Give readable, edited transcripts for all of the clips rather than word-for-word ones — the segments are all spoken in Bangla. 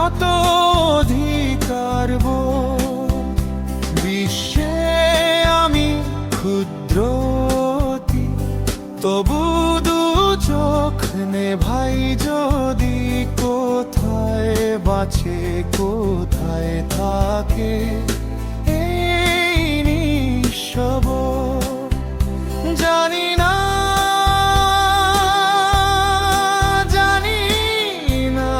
যত অধিকার বিশ্বে আমি ক্ষুদ্রতি, তবু দু চোখ নেভাই যদি, কোথায় বাঁচে কোথায় থাকে এই নিঃসব জানি না, জানি না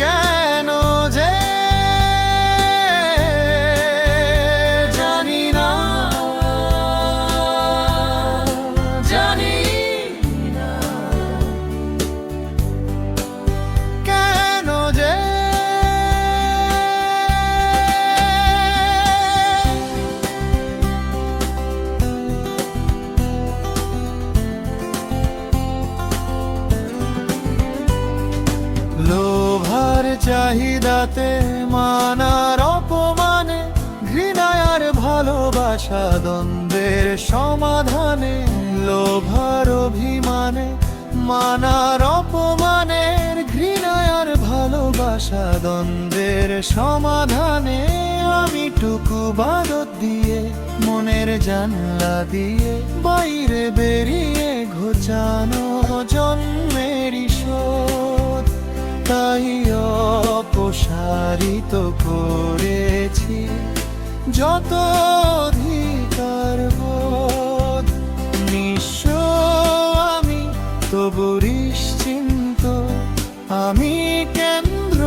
কেন যে, জানি না, জানি না কেন যে। লোভার চাহিদাতে মানার অপমানে, ঘৃণায় আর ভালোবাসা দ্বন্দ্বের সমাধানে, লোভার অভিমানে মানার অপমানের, ঘৃণায় আর ভালোবাসা দ্বন্দ্বের সমাধানে, আমি টুকু বাদত দিয়ে মনের জানলা দিয়ে বাইরে বেরিয়ে ঘোচানো জন্মেরই শোধ, তাই অপসারিত করেছি যত অধিকার বোধ। নিঃস্ব আমি তবু নিশ্চিন্ত, আমি কেন্দ্র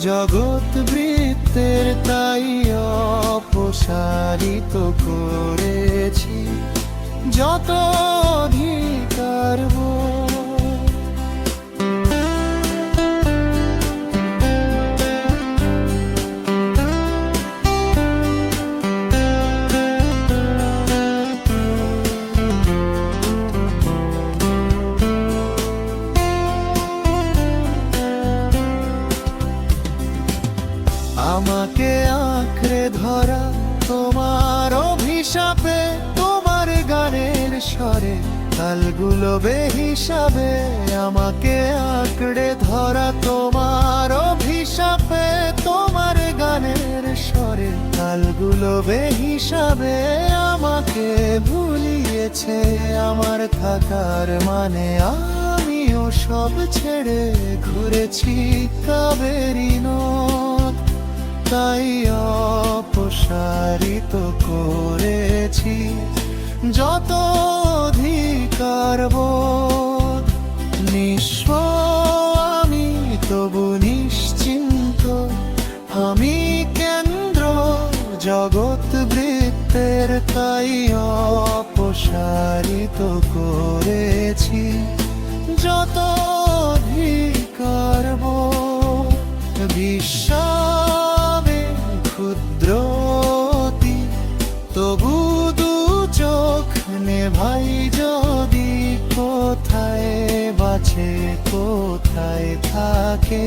জগৎ বৃত্তের, তাই অপসারিত করেছি যত অধিকার বোধ। আমাকে আঁকড়ে ধরা তোমার অভিশাপে, তোমার গানের স্বরে তালগুলো বেহিসাবে, আমাকে আঁকড়ে ধরা তোমার অভিশাপে, তোমার গানের স্বরে তালগুলো বেহিসাবে, আমাকে ভুলিয়েছে আমার থাকার মানে, আমিও সব ছেড়ে ঘুরেছি কাবেরী নদ, তাই অপসারিত করেছি যত অধিকার বোধ। নিঃস্ব আমি তবু নিশ্চিন্ত, আমি কেন্দ্র জগৎ বৃত্তের, তাই অপসারিত করেছি যত অধিকার বোধ। বিশ্বামে ক্ষুদ্রতি, তবু দু চোখ নেভাই যদি, কোথায় বাঁচে কোথায় থাকে